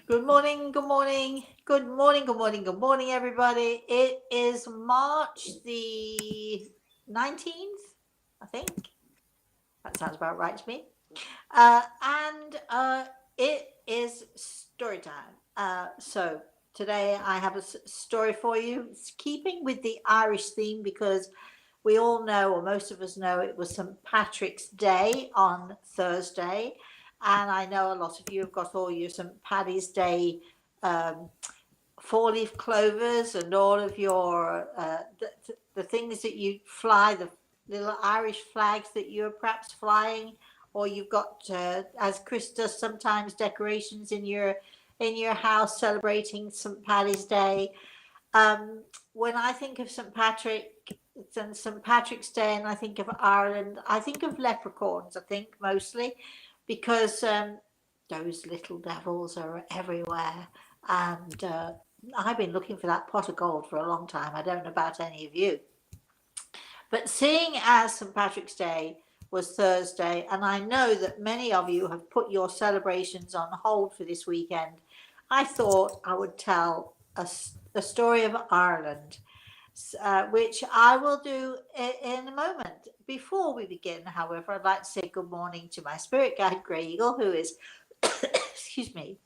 Good morning, good morning, good morning, good morning, good morning, everybody. It is March the 19th, I think. That sounds about right to me. And it is story time. So today I have a story for you. It's keeping with the Irish theme because we all know, or most of us know, it was St. Patrick's Day on Thursday. And I know a lot of you have got all your St. Paddy's Day um, four-leaf clovers and all of your the things that you fly, the little Irish flags that you're perhaps flying, or you've got, as Chris does sometimes, decorations in your house celebrating St. Paddy's Day. When I think of St. Patrick and St. Patrick's Day, and I think of Ireland, I think of leprechauns. I think mostly because those little devils are everywhere, and I've been looking for that pot of gold for a long time. I don't know about any of you, but seeing as St. Patrick's Day was Thursday, and I know that many of you have put your celebrations on hold for this weekend, I thought I would tell a story of Ireland, which I will do in a moment. Before we begin, however, I'd like to say good morning to my spirit guide, Grey Eagle, who is, excuse me,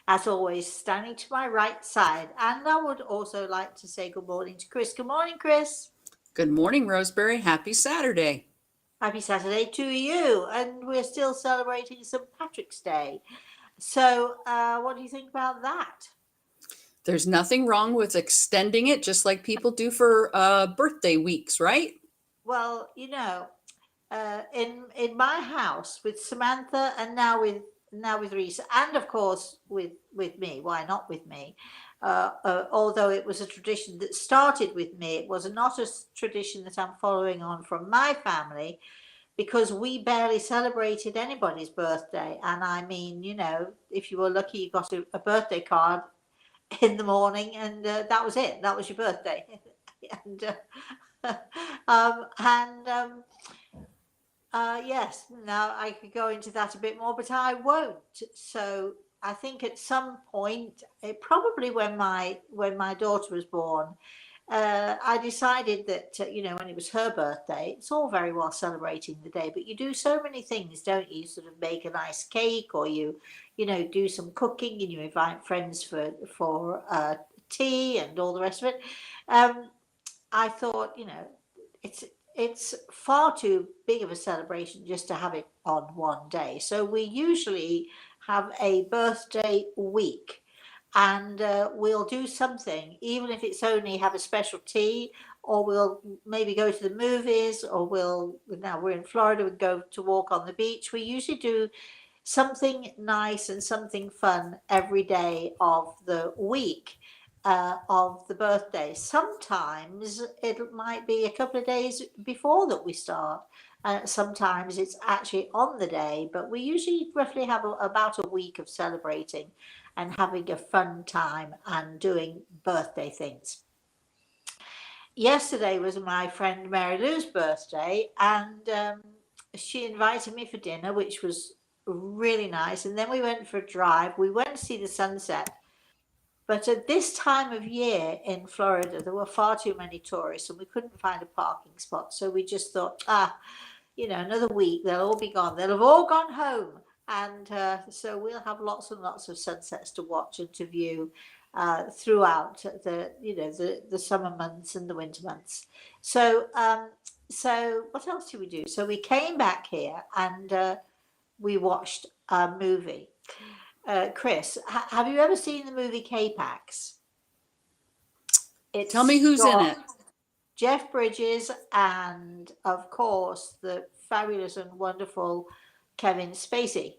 as always, standing to my right side. And I would also like to say good morning to Chris. Good morning, Chris. Good morning, Rosemary. Happy Saturday. Happy Saturday to you. And we're still celebrating St. Patrick's Day. So, what do you think about that? There's nothing wrong with extending it just like people do for birthday weeks, right? Well, in my house with Samantha, and now with Reese, and of course with me. Why not with me? Although it was a tradition that started with me, it was not a tradition that I'm following on from my family because we barely celebrated anybody's birthday. And I mean, if you were lucky, you got a birthday card in the morning, and that was it. That was your birthday. and yes, now I could go into that a bit more, but I won't. So I think at some point, probably when my daughter was born, I decided that when it was her birthday, it's all very well celebrating the day, but you do so many things, don't you? Sort of make a nice cake, or do some cooking, and you invite friends for tea and all the rest of it. Um, I thought, it's it's far too big of a celebration just to have it on one day. So we usually have a birthday week, and we'll do something, even if it's only have a special tea, or we'll maybe go to the movies, or now we're in Florida, we go to walk on the beach. We usually do something nice and something fun every day of the week of the birthday. Sometimes it might be a couple of days before that we start. Sometimes it's actually on the day, but we usually roughly have about a week of celebrating and having a fun time and doing birthday things. Yesterday was my friend Mary Lou's birthday, and she invited me for dinner, which was really nice. And then we went for a drive. We went to see the sunset. But at this time of year in Florida, there were far too many tourists and we couldn't find a parking spot. So we just thought, another week, they'll all be gone. They'll have all gone home. And so we'll have lots and lots of sunsets to watch and to view throughout the summer months and the winter months. So what else did we do? So we came back here and we watched a movie. Chris, have you ever seen the movie K-Pax? Tell me It's who's in got it. Jeff Bridges and, of course, the fabulous and wonderful Kevin Spacey,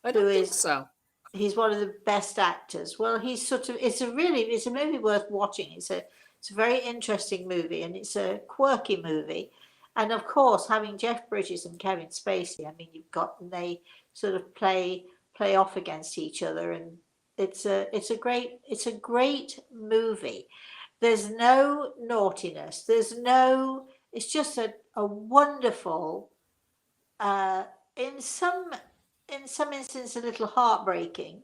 I who don't think is so. he's one of the best actors. Well, he's sort of it's a movie worth watching. It's a very interesting movie, and it's a quirky movie. And of course, having Jeff Bridges and Kevin Spacey, I mean, they sort of play off against each other, and it's a great movie. There's no naughtiness. It's just a wonderful, uh, in some instances a little heartbreaking,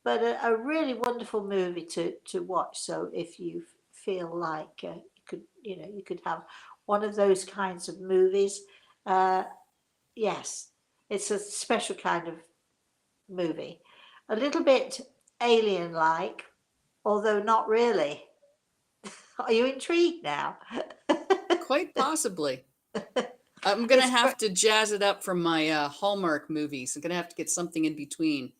but a really wonderful movie to watch. So if you feel like you could, you could have one of those kinds of movies. Uh, yes, it's a special kind of movie, a little bit alien-like, although not really. Are you intrigued now? Quite possibly. I'm gonna It's have to jazz it up from my Hallmark movies. I'm gonna have to get something in between.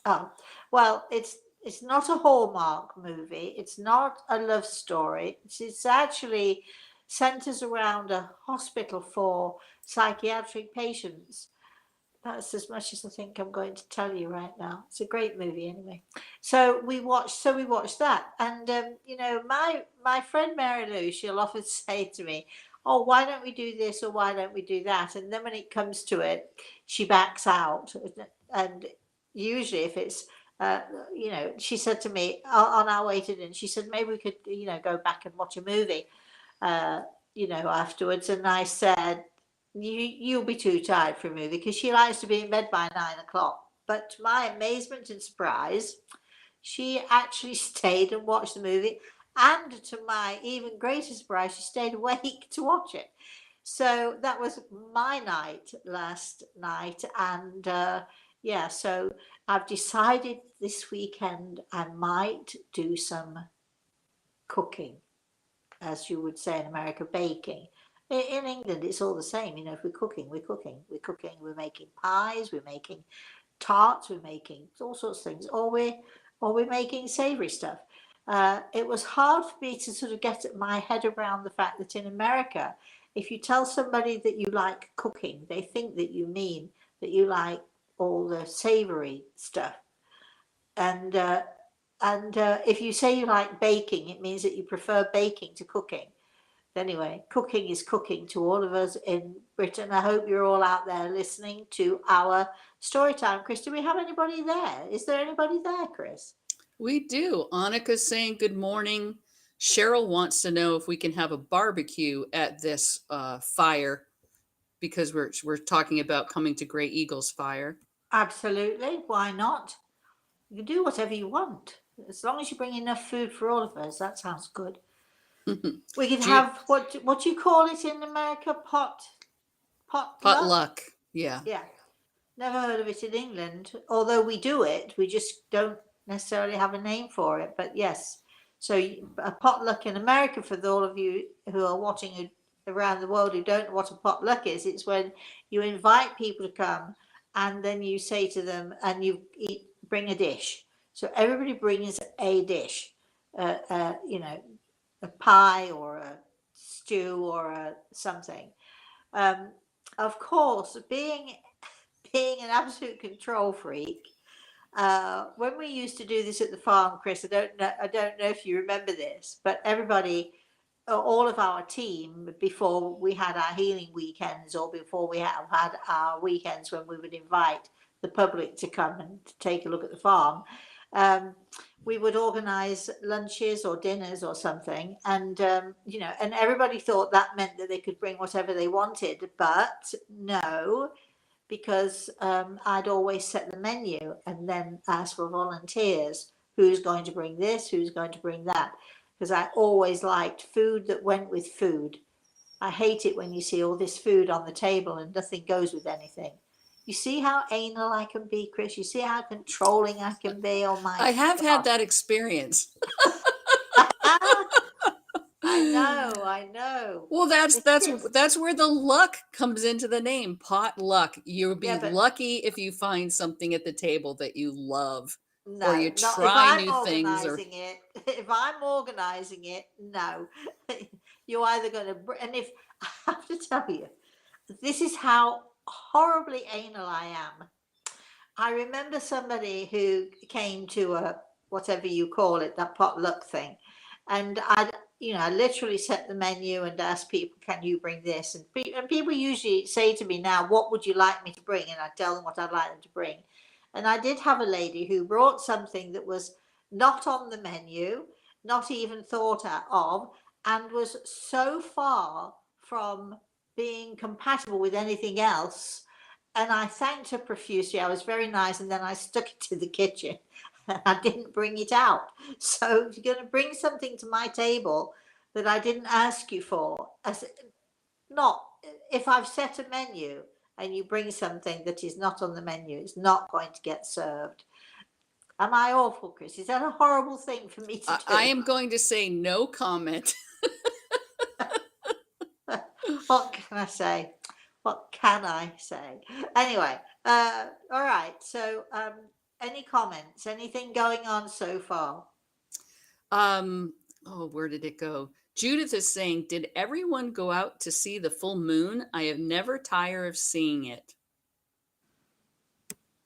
oh, well, it's not a Hallmark movie. It's not a love story. It's actually centers around a hospital for psychiatric patients. That's as much as I think I'm going to tell you right now. It's a great movie anyway. So we watched that, and my friend Mary Lou, she'll often say to me, "Oh, why don't we do this or why don't we do that?" And then when it comes to it, she backs out. And usually, if it's uh, she said to me on our way to dinner, she said maybe we could go back and watch a movie uh, afterwards. And I said, you'll be too tired for a movie because she likes to be in bed by 9 o'clock. But to my amazement and surprise, she actually stayed and watched the movie. And to my even greater surprise, she stayed awake to watch it. So that was my night last night. And yeah, so I've decided this weekend I might do some cooking, as you would say in America, baking. In England, it's all the same. If we're cooking, we're making pies, we're making tarts, we're making all sorts of things, or we're making savoury stuff. It was hard for me to sort of get my head around the fact that in America, if you tell somebody that you like cooking, they think that you mean that you like all the savoury stuff. And if you say you like baking, it means that you prefer baking to cooking. Anyway, cooking is cooking to all of us in Britain. I hope you're all out there listening to our story time. Chris, do we have anybody there? Is there anybody there, Chris? We do. Annika's saying good morning. Cheryl wants to know if we can have a barbecue at this fire because we're talking about coming to Grey Eagle's fire. Absolutely. Why not? You can do whatever you want. As long as you bring enough food for all of us, that sounds good. We could Do you, have what do you call it in America? Potluck? potluck? Yeah. Yeah. Never heard of it in England, although we do it. We just don't necessarily have a name for it. But yes, so a potluck in America, for all of you who are watching around the world who don't know what a potluck is, it's when you invite people to come and then you say to them, and bring a dish. So everybody brings a dish, a pie or a stew or something. Um, of course, being an absolute control freak, when we used to do this at the farm, Chris, I don't know if you remember this, but everybody, all of our team, before we had our healing weekends or before we have had our weekends when we would invite the public to come and to take a look at the farm, um, we would organise lunches or dinners or something, and and everybody thought that meant that they could bring whatever they wanted, but no, because I'd always set the menu and then ask for volunteers. Who's going to bring this? Who's going to bring that? Because I always liked food that went with food. I hate it when you see all this food on the table and nothing goes with anything. You see how anal I can be, Chris? You see how controlling I can be? Oh my I have had God. that experience. I know, I know. Well, that's It that's is. that's where the luck comes into the name, potluck. You'll Yeah, be but lucky if you find something at the table that you love, or you no, not if try I'm new things, or organising it. If I'm organising it, no. You're either going to, and if I have to tell you, this is how horribly anal I am. I remember somebody who came to a whatever you call it, that potluck thing, and I literally set the menu and asked people, "Can you bring this?" And people usually say to me now, "What would you like me to bring?" And I tell them what I'd like them to bring. And I did have a lady who brought something that was not on the menu, not even thought of, and was so far from being compatible with anything else, and I thanked her profusely. I was very nice, and then I stuck it to the kitchen. I didn't bring it out. So if you're going to bring something to my table that I didn't ask you for, as not if I've set a menu and you bring something that is not on the menu, it's not going to get served. Am I awful, Chris? Is that a horrible thing for me to I do? am going to say no comment. What can I say? What can I say? Anyway, all right. So, any comments? Anything going on so far? Um, oh, where did it go? Judith is saying, did everyone go out to see the full moon? I have never tired of seeing it.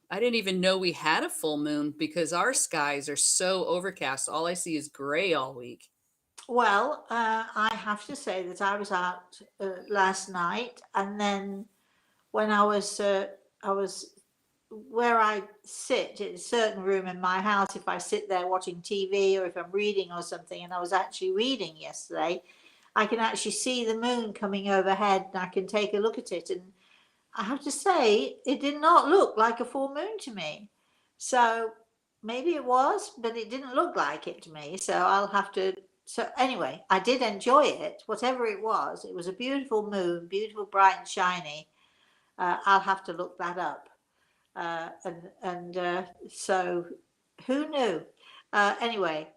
I didn't even know we had a full moon because our skies are so overcast. All I see is gray all week. Well, I have to say that I was out last night, and then when I was where I sit in a certain room in my house. If I sit there watching TV or if I'm reading or something, and I was actually reading yesterday, I can actually see the moon coming overhead, and I can take a look at it. And I have to say, it did not look like a full moon to me. So maybe it was, but it didn't look like it to me. So I'll have to. So anyway, I did enjoy it, whatever it was. It was a beautiful moon, beautiful, bright and shiny. I'll have to look that up. So who knew? Anyway,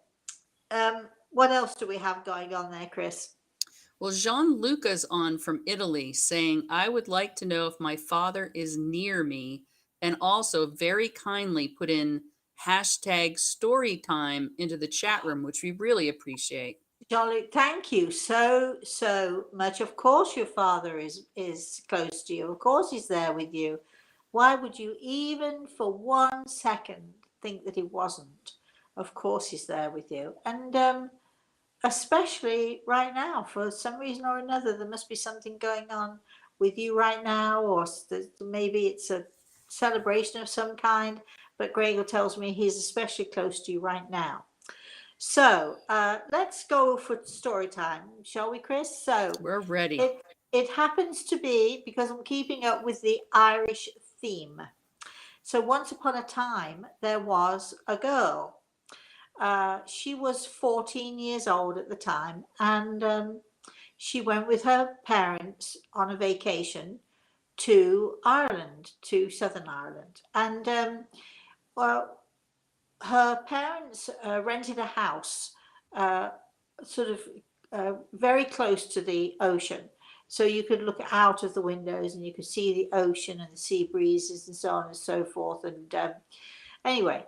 what else do we have going on there, Chris? Well, Gianluca's on from Italy saying, I would like to know if my father is near me, and also very kindly put in hashtag story time into the chat room, which we really appreciate. Jolly, thank you so much. Of course, your father is close to you. Of course, he's there with you. Why would you even for 1 second think that he wasn't? Of course, he's there with you, and especially right now, for some reason or another, there must be something going on with you right now, or maybe it's a celebration of some kind. But Gregor tells me he's especially close to you right now. So let's go for story time, shall we, Chris? So We're ready. it happens to be because I'm keeping up with the Irish theme. So once upon a time, there was a girl. She was 14 years old at the time, and she went with her parents on a vacation to Ireland, to Southern Ireland. And well, her parents rented a house uh, sort of very close to the ocean. So you could look out of the windows and you could see the ocean and the sea breezes and so on and so forth. And anyway,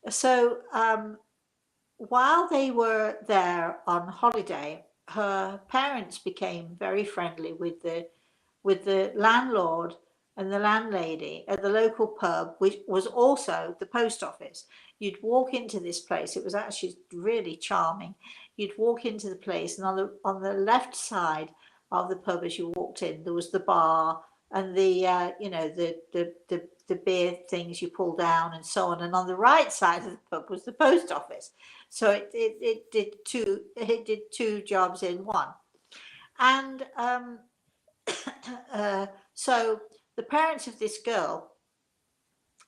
so while they were there on holiday, her parents became very friendly with the landlord and the landlady at the local pub, which was also the post office. You'd walk into this place; it was actually really charming. You'd walk into the place, and on the left side of the pub, as you walked in, there was the bar and the the beer things you pull down and so on. And on the right side of the pub was the post office. So it did two jobs in one. And so the parents of this girl,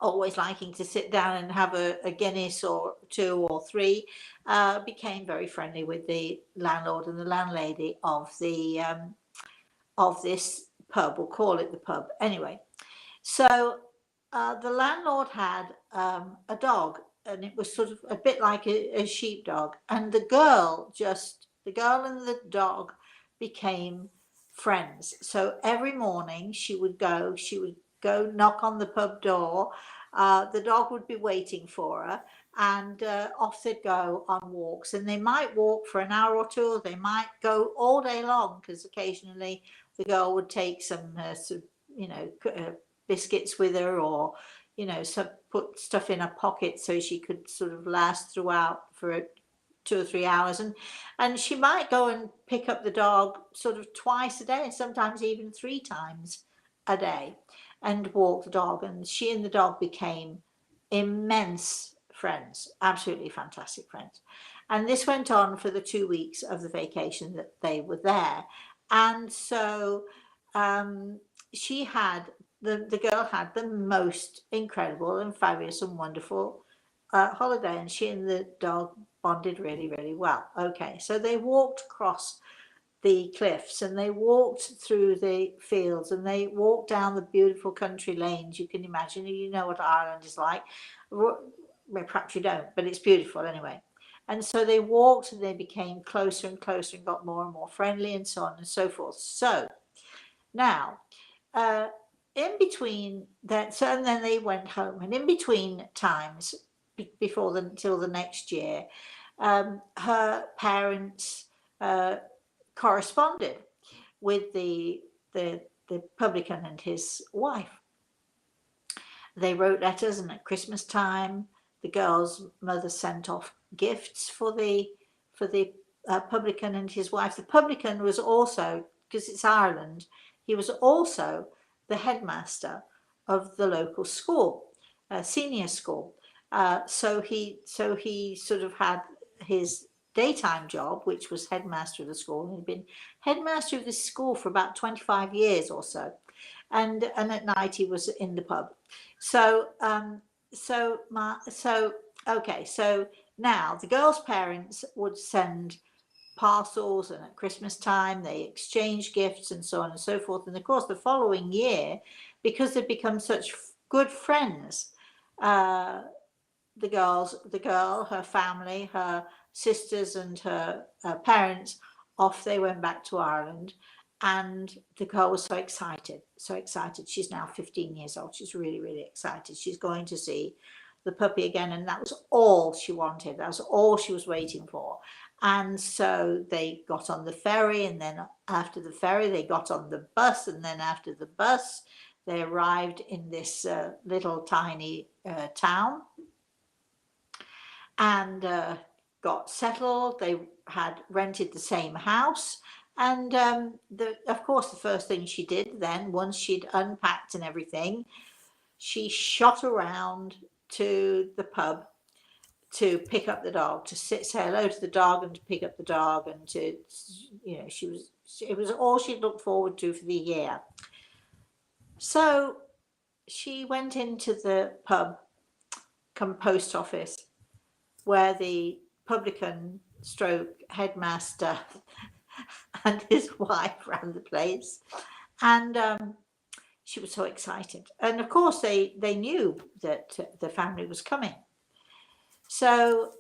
always liking to sit down and have a Guinness or two or three, became very friendly with the landlord and the landlady of this pub. We'll call it the pub anyway. So the landlord had a dog, and it was sort of a bit like a sheepdog. And the girl and the dog became friends. So every morning she would go knock on the pub door. The dog would be waiting for her, and off they'd go on walks. And they might walk for an hour or two, or they might go all day long, because occasionally the girl would take some, biscuits with her, or put stuff in her pocket so she could sort of last throughout for 2 or 3 hours. And she might go and pick up the dog sort of twice a day, and sometimes even 3 times a day, and walk the dog. And she and the dog became immense friends, absolutely fantastic friends. And this went on for the 2 weeks of the vacation that they were there. And so she had the girl had the most incredible and fabulous and wonderful holiday, and she and the dog bonded really, really well. Okay, so they walked across the cliffs, and they walked through the fields, and they walked down the beautiful country lanes. You can imagine, you know what Ireland is like. Well, perhaps you don't, but it's beautiful anyway. And so they walked, and they became closer and closer, and got more and more friendly, and so on and so forth. So now, uh, in between that, so and then they went home, and in between times, before the till the next year, her parents corresponded with the publican and his wife. They wrote letters, and at Christmas time, the girl's mother sent off gifts for the publican and his wife. The publican was also, because it's Ireland, he was also the headmaster of the local school, senior school. So he sort of had his daytime job, which was headmaster of the school, and he'd been headmaster of this school for about 25 years or so. And at night he was in the pub. So okay, so now the girl's parents would send parcels, and at Christmas time they exchanged gifts and so on and so forth. And of course, the following year, because they'd become such good friends, the girl, her family, her sisters, and her parents, off they went back to Ireland. And the girl was so excited, so excited. She's now 15 years old. She's really, really excited. She's going to see the puppy again. And that was all she wanted. That was all she was waiting for. And so they got on the ferry, and then after the ferry, they got on the bus. And then after the bus, they arrived in this little tiny town, and got settled. They had rented the same house. And of course, the first thing she did then, once she'd unpacked and everything, she shot around to the pub to pick up the dog, to say hello to the dog, and to pick up the dog, and to, you know, it was all she'd looked forward to for the year. So she went into the pub come post office, where the publican stroke headmaster and his wife ran the place. And she was so excited. And of course, they knew that the family was coming. So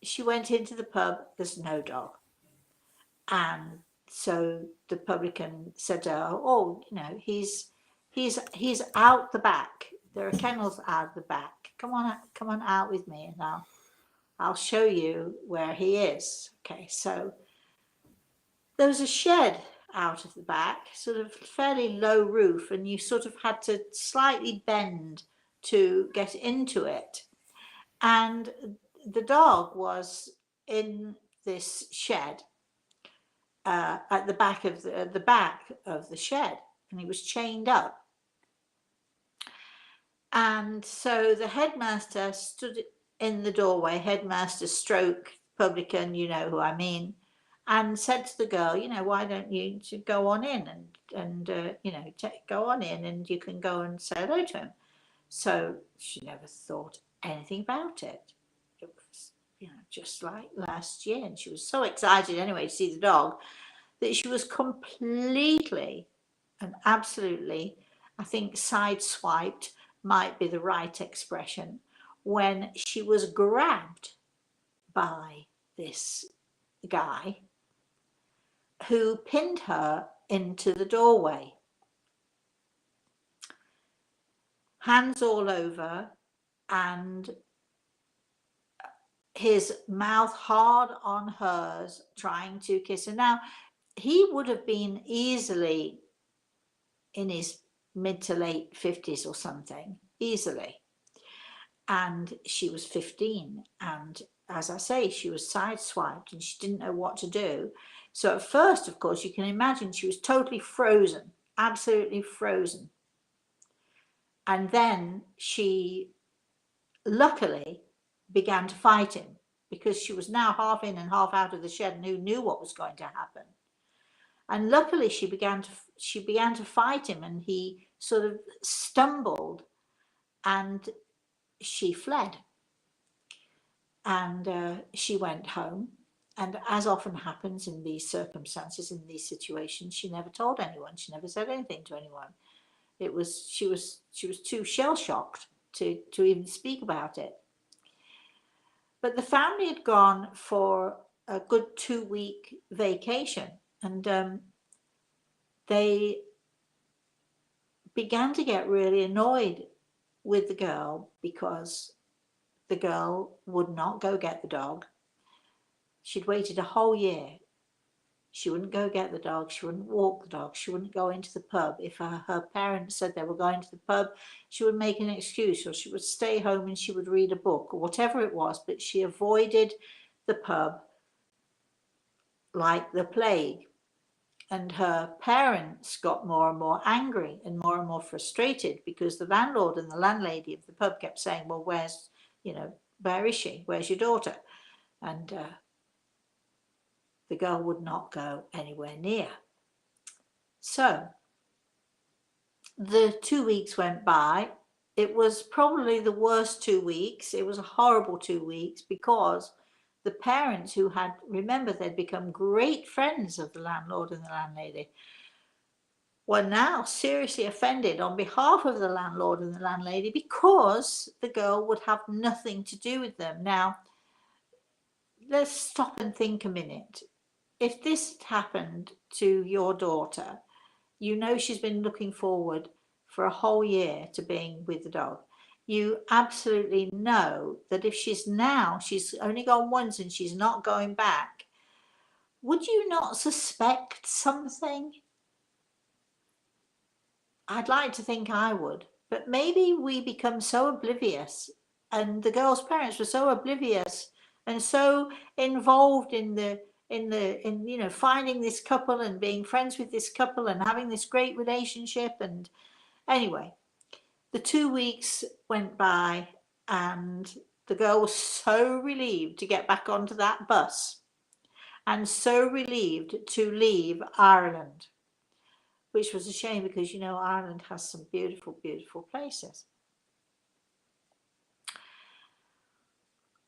she went into the pub. There's no dog. And so the publican said to her, "Oh, you know, he's out the back. There are kennels out the back. Come on out with me, and I'll show you where he is." Okay, so there was a shed out of the back, sort of fairly low roof, and you sort of had to slightly bend to get into it. And the dog was in this shed, at the back of the shed, and he was chained up. And so the headmaster stood in the doorway, headmaster stroke publican, you know who I mean, and said to the girl, "You know, why don't you go on in and you know, go on in, and you can go and say hello to him." So she never thought anything about it. It was, you know, just like last year, and she was so excited anyway to see the dog that she was completely and absolutely, I think, sideswiped might be the right expression, when she was grabbed by this guy who pinned her into the doorway, hands all over, and his mouth hard on hers, trying to kiss her. Now, he would have been easily in his mid to late 50s or something, easily. And she was 15. And as I say, she was sideswiped, and she didn't know what to do. So at first, of course, you can imagine she was totally frozen, absolutely frozen. And then she luckily began to fight him, because she was now half in and half out of the shed, and who knew what was going to happen. And luckily she began to fight him, and he sort of stumbled, and she fled. And she went home. And as often happens in these circumstances, in these situations, she never told anyone. She never said anything to anyone. She was too shell shocked to even speak about it. But the family had gone for a good 2-week vacation, and they began to get really annoyed with the girl because the girl would not go get the dog. She'd waited a whole year. She wouldn't go get the dog. She wouldn't walk the dog. She wouldn't go into the pub. If her parents said they were going to the pub, she would make an excuse, or she would stay home and she would read a book or whatever it was. But she avoided the pub like the plague. And her parents got more and more angry and more frustrated because the landlord and the landlady of the pub kept saying, well, where is she? Where's your daughter? And the girl would not go anywhere near. So the 2 weeks went by. It was probably the worst 2 weeks. It was a horrible 2 weeks because the parents who had, remember, they'd become great friends of the landlord and the landlady, were now seriously offended on behalf of the landlord and the landlady because the girl would have nothing to do with them. Now, let's stop and think a minute. If this had happened to your daughter, you know she's been looking forward for a whole year to being with the dog. You absolutely know that if she's only gone once and she's not going back, would you not suspect something? I'd like to think I would, but maybe we become so oblivious, and the girl's parents were so oblivious and so involved in finding this couple and being friends with this couple and having this great relationship. And anyway, the 2 weeks went by and the girl was so relieved to get back onto that bus and so relieved to leave Ireland, which was a shame because, Ireland has some beautiful, beautiful places.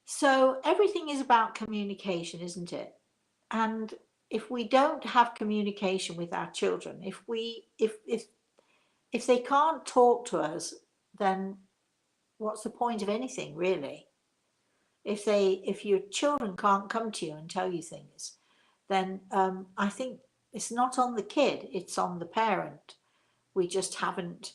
So everything is about communication, isn't it? And if we don't have communication with our children, if they can't talk to us, then what's the point of anything, really? If your children can't come to you and tell you things, then I think it's not on the kid, it's on the parent. We just haven't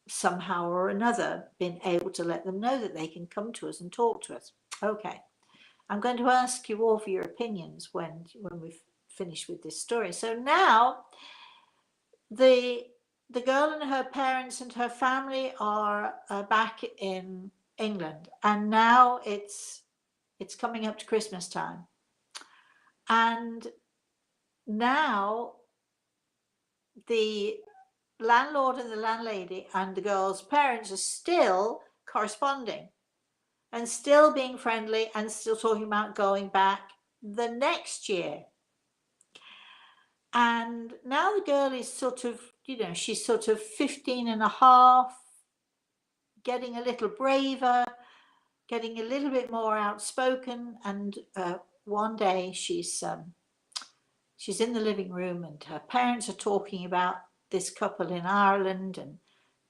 somehow or another been able to let them know that they can come to us and talk to us. Okay, I'm going to ask you all for your opinions when we've finished with this story. So now the girl and her parents and her family are back in England, and now it's coming up to Christmas time, and now the landlord and the landlady and the girl's parents are still corresponding and still being friendly and still talking about going back the next year. And now the girl is she's sort of 15 and a half, getting a little braver, getting a little bit more outspoken. And one day she's in the living room and her parents are talking about this couple in Ireland and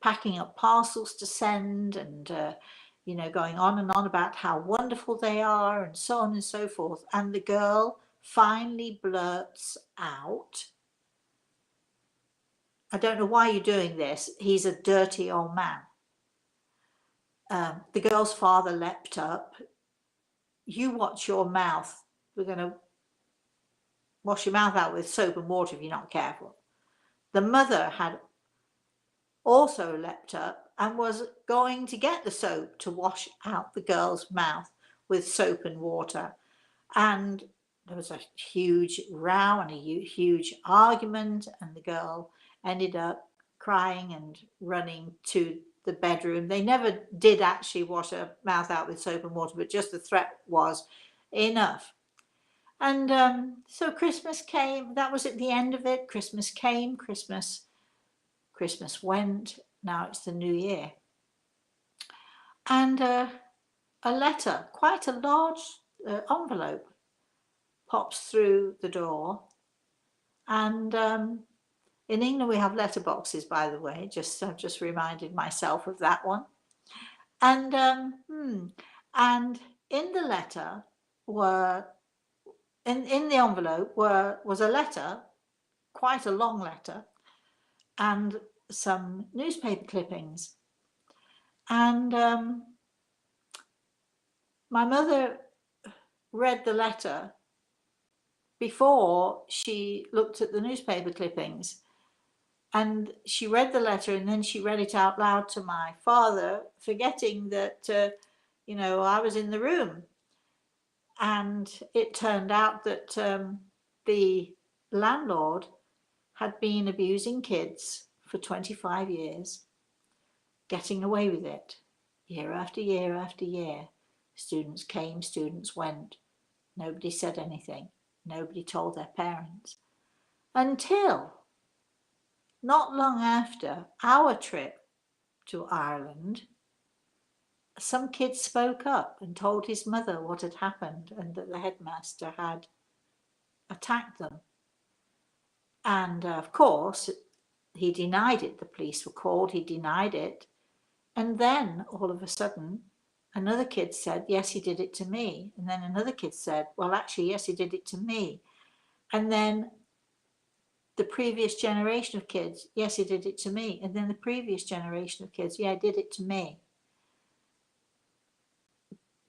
packing up parcels to send and, going on and on about how wonderful they are and so on and so forth. And the girl finally blurts out, I don't know why you're doing this. He's a dirty old man. The girl's father leapt up. You watch your mouth. We're going to wash your mouth out with soap and water if you're not careful. The mother had also leapt up and was going to get the soap to wash out the girl's mouth with soap and water. And there was a huge row and a huge argument, and the girl ended up crying and running to the bedroom. They never did actually wash her mouth out with soap and water, but just the threat was enough. And so Christmas came. That was at the end of it. Christmas came, Christmas went. Now it's the new year. And a letter, quite a large envelope, pops through the door. And in England, we have letterboxes, by the way. I've just reminded myself of that one. And and in the letter were in the envelope was a letter, quite a long letter, and some newspaper clippings. And my mother read the letter before she looked at the newspaper clippings. And she read the letter and then she read it out loud to my father, forgetting that, I was in the room. And it turned out that the landlord had been abusing kids for 25 years, getting away with it, year after year after year. Students came, students went. Nobody said anything. Nobody told their parents. Until not long after our trip to Ireland, some kid spoke up and told his mother what had happened and that the headmaster had attacked them. And of course, he denied it. The police were called, he denied it. And then all of a sudden, another kid said, yes, he did it to me. And then another kid said, well, actually, yes, he did it to me. And then the previous generation of kids, yes, he did it to me. And then the previous generation of kids, yeah, he did it to me.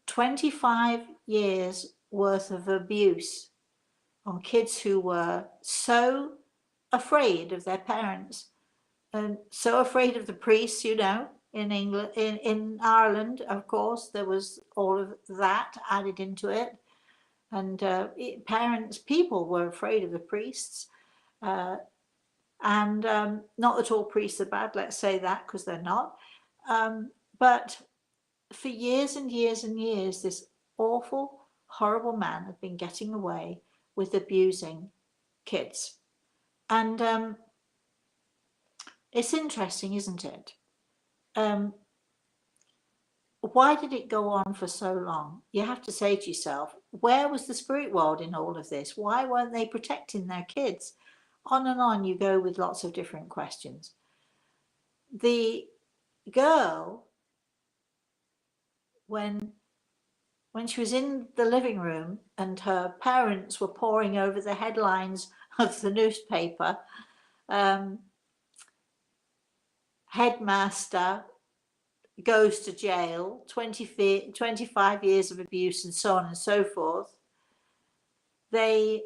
25 years worth of abuse on kids who were so afraid of their parents and so afraid of the priests, in England, in Ireland, of course, there was all of that added into it. And people were afraid of the priests. And not that all priests are bad, let's say that, because they're not. But for years and years and years, this awful, horrible man had been getting away with abusing kids. And it's interesting, isn't it? Why did it go on for so long? You have to say to yourself, where was the spirit world in all of this? Why weren't they protecting their kids? On and on you go with lots of different questions. The girl, when she was in the living room and her parents were poring over the headlines of the newspaper, headmaster goes to jail, 25 years of abuse and so on and so forth. They,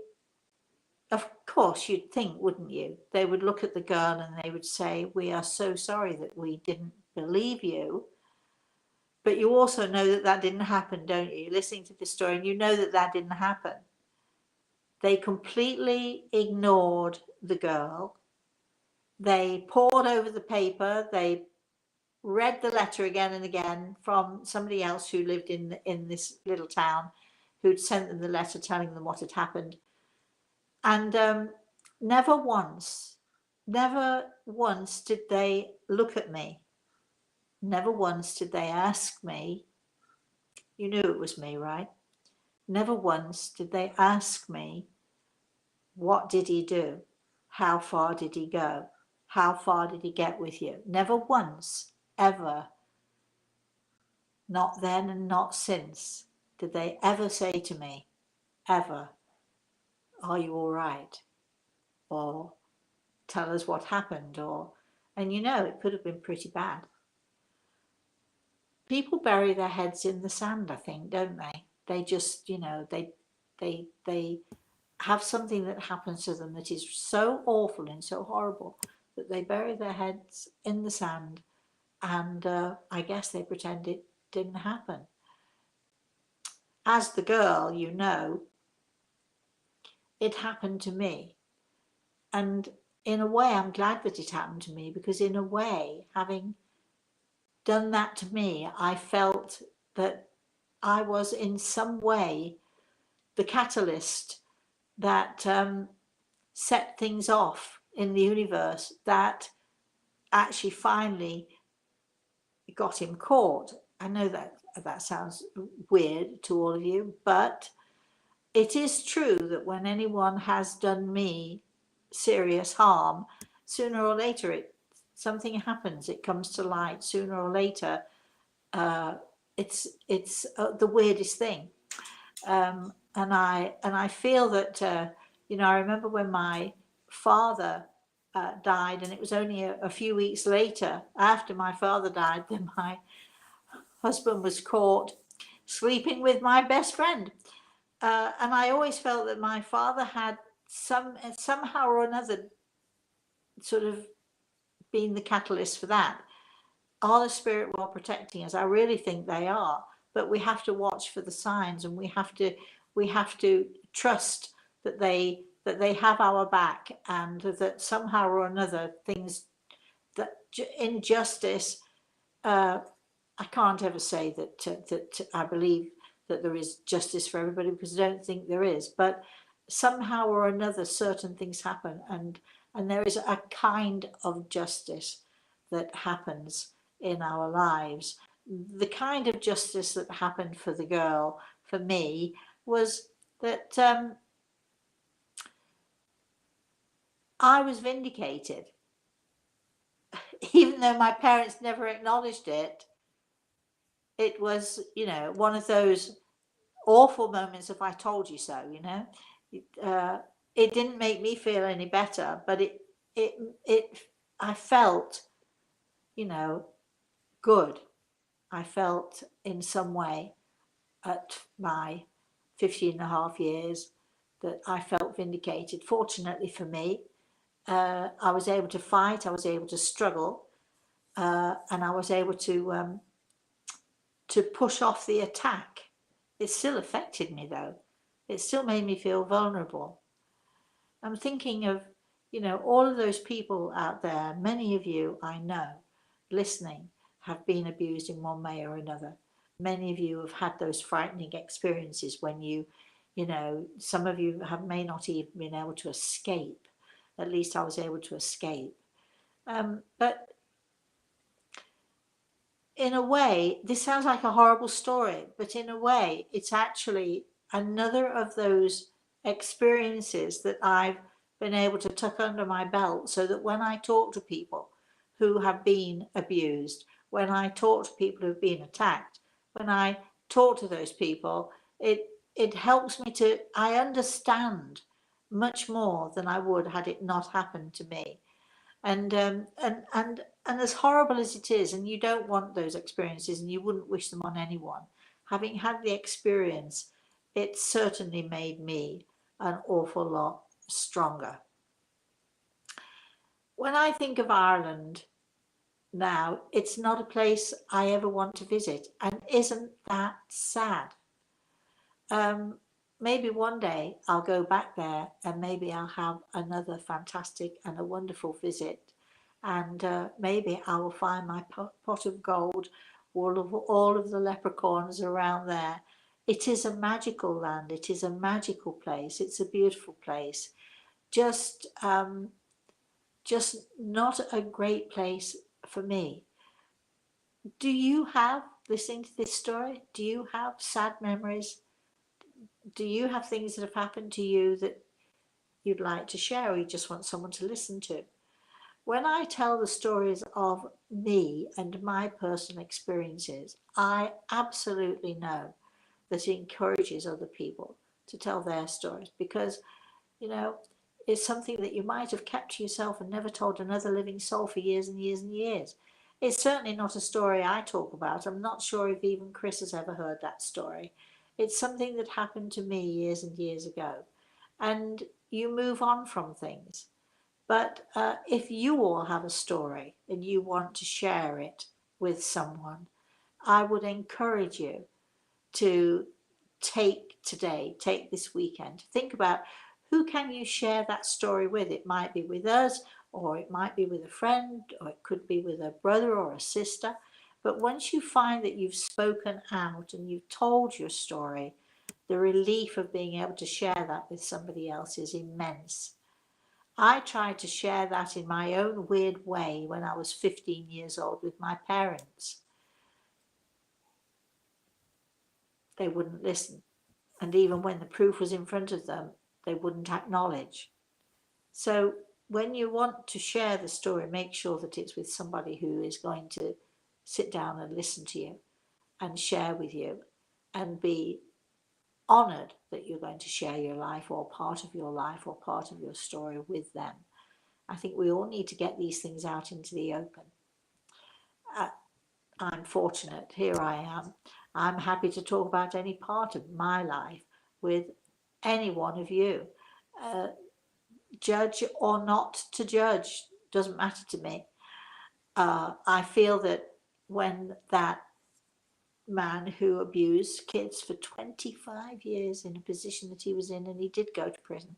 of course, you'd think, wouldn't you? They would look at the girl and they would say, we are so sorry that we didn't believe you. But you also know that that didn't happen, don't you? You're listening to this story and you know that that didn't happen. They completely ignored the girl. They pored over the paper. They read the letter again and again from somebody else who lived in this little town, who'd sent them the letter telling them what had happened. And never once did they look at me. Never once did they ask me, you knew it was me, right? Never once did they ask me, what did he do? How far did he go? How far did he get with you? Never once, ever, not then and not since, did they ever say to me, ever, are you all right? Or tell us what happened, and it could have been pretty bad. People bury their heads in the sand, I think, don't they? They just, they have something that happens to them that is so awful and so horrible that they bury their heads in the sand, and I guess they pretend it didn't happen. As the girl, it happened to me. And in a way, I'm glad that it happened to me, because in a way, having done that to me, I felt that I was in some way the catalyst that set things off in the universe that actually finally got him caught. I know that that sounds weird to all of you, but it is true that when anyone has done me serious harm, sooner or later something happens. It comes to light sooner or later. Uh, it's the weirdest thing, and I feel that I remember when my father died, and it was only a few weeks later after my father died that my husband was caught sleeping with my best friend. And I always felt that my father had somehow or another sort of been the catalyst for that. Are the spirit world protecting us? I really think they are, but we have to watch for the signs, and we have to trust that they have our back, and that somehow or another things that injustice. I can't ever say that I believe that there is justice for everybody, because I don't think there is, but somehow or another certain things happen, and there is a kind of justice that happens in our lives. The kind of justice that happened for the girl, for me, was that I was vindicated. Even though my parents never acknowledged it, it was, one of those awful moments of "I told you so," it didn't make me feel any better, but it I felt, good. I felt in some way at my 50 and a half years that I felt vindicated. Fortunately for me, I was able to fight, I was able to struggle, and I was able to push off the attack. It still affected me though. It still made me feel vulnerable. I'm thinking of, all of those people out there. Many of you I know listening have been abused in one way or another. Many of you have had those frightening experiences when some of you may not even been able to escape. At least I was able to escape. But in a way, this sounds like a horrible story, but in a way, it's actually another of those experiences that I've been able to tuck under my belt, so that when I talk to people who have been abused, when I talk to people who've been attacked, when I talk to those people, it helps me I understand much more than I would had it not happened to me. And as horrible as it is, and you don't want those experiences, and you wouldn't wish them on anyone, having had the experience, it certainly made me an awful lot stronger. When I think of Ireland now, it's not a place I ever want to visit, and isn't that sad? Maybe one day I'll go back there, and maybe I'll have another fantastic and a wonderful visit, and maybe I will find my pot of gold, all of the leprechauns around there. It is a magical land. It is a magical place. It's a beautiful place. Just not a great place for me. Do you have, listening to this story, do you have sad memories? Do you have things that have happened to you that you'd like to share, or you just want someone to listen to? When I tell the stories of me and my personal experiences, I absolutely know that it encourages other people to tell their stories, because, it's something that you might have kept to yourself and never told another living soul for years and years and years. It's certainly not a story I talk about. I'm not sure if even Chris has ever heard that story. It's something that happened to me years and years ago. And you move on from things. But if you all have a story and you want to share it with someone, I would encourage you to take this weekend, to think about who can you share that story with. It might be with us, or it might be with a friend, or it could be with a brother or a sister. But once you find that you've spoken out and you've told your story, the relief of being able to share that with somebody else is immense. I tried to share that in my own weird way when I was 15 years old with my parents. they wouldn't listen. And even when the proof was in front of them, they wouldn't acknowledge. So when you want to share the story, make sure that it's with somebody who is going to sit down and listen to you and share with you and be honored that you're going to share your life or part of your life or part of your story with them. I think we all need to get these things out into the open. Uh, I'm fortunate, here I am. I'm happy to talk about any part of my life with any one of you. Uh, Judge or not to judge doesn't matter to me. I feel that when that man who abused kids for 25 years in a position that he was in, and he did go to prison,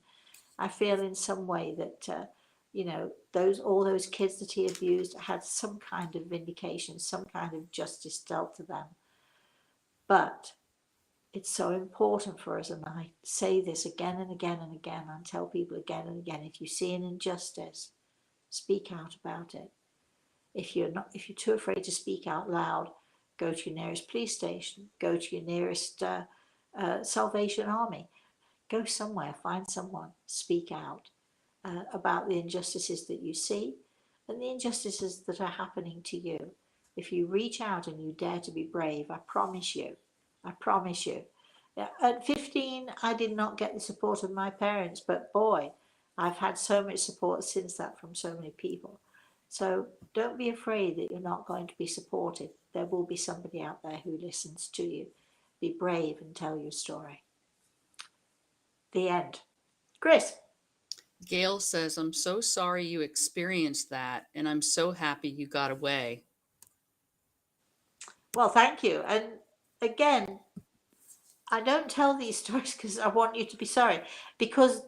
I feel in some way that those all those kids that he abused had some kind of vindication, some kind of justice dealt to them. But it's so important for us, and I say this again and again and again, and tell people again and again: if you see an injustice, speak out about it. If you're too afraid to speak out loud, go to your nearest police station, go to your nearest Salvation Army, go somewhere, find someone, speak out about the injustices that you see and the injustices that are happening to you. If you reach out and you dare to be brave, I promise you. At 15, I did not get the support of my parents, but boy, I've had so much support since that from so many people. So don't be afraid that you're not going to be supported. There will be somebody out there who listens to you. Be brave and tell your story. The end. Chris. Gail says, I'm so sorry you experienced that, and I'm so happy you got away. Well, thank you. And again, I don't tell these stories because I want you to be sorry. Because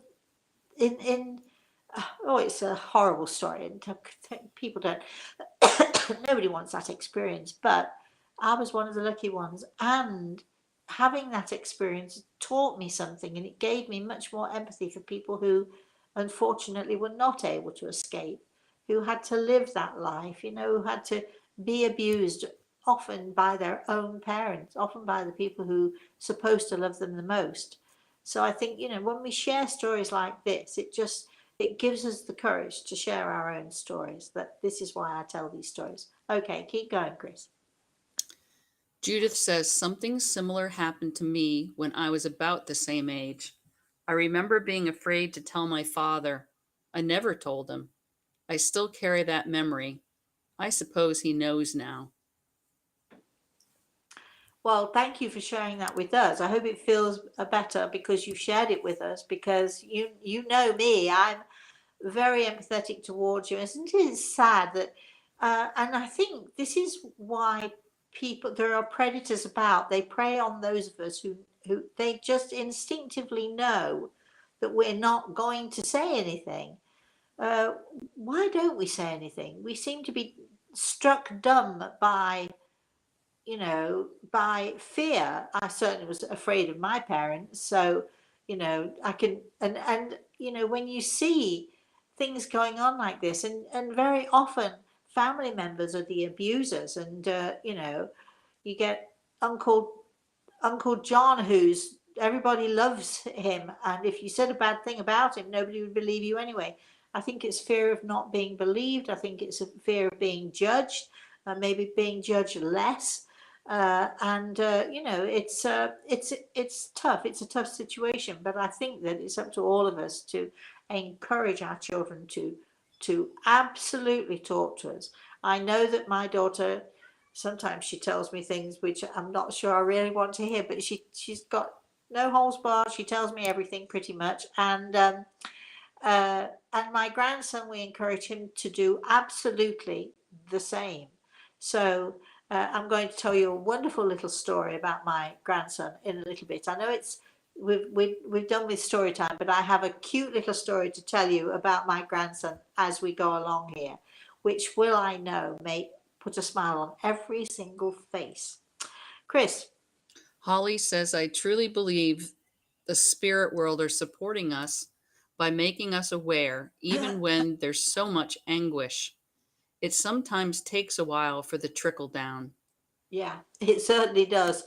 in oh, it's a horrible story, and people don't. Nobody wants that experience. But I was one of the lucky ones, and having that experience taught me something, and it gave me much more empathy for people who, unfortunately, were not able to escape, who had to live that life. Who had to be abused, often by their own parents, often by the people who are supposed to love them the most. So I think, when we share stories like this, it gives us the courage to share our own stories. That this is why I tell these stories. Okay, keep going, Chris. Judith says, something similar happened to me when I was about the same age. I remember being afraid to tell my father. I never told him. I still carry that memory. I suppose he knows now. Well, thank you for sharing that with us. I hope it feels better because you shared it with us. Because you know me, I'm very empathetic towards you. Isn't it sad that? And I think this is why there are predators about. They prey on those of us who they just instinctively know that we're not going to say anything. Uh, why don't we say anything? We seem to be struck dumb by fear. I certainly was afraid of my parents. So, I can, and, when you see things going on like this, and very often family members are the abusers, and, you get Uncle, Uncle John, who's, everybody loves him. And if you said a bad thing about him, nobody would believe you anyway. I think it's fear of not being believed. I think it's a fear of being judged, maybe being judged less. And it's tough. It's a tough situation, but I think that it's up to all of us to encourage our children to absolutely talk to us. I know that my daughter, sometimes she tells me things which I'm not sure I really want to hear, but she's got no holds barred. She tells me everything pretty much, and my grandson, we encourage him to do absolutely the same. So I'm going to tell you a wonderful little story about my grandson in a little bit. I know we've done with story time, but I have a cute little story to tell you about my grandson as we go along here, which will, I know, may put a smile on every single face. Chris. Holly says, I truly believe the spirit world are supporting us by making us aware, even when there's so much anguish. It sometimes takes a while for the trickle down. Yeah, it certainly does.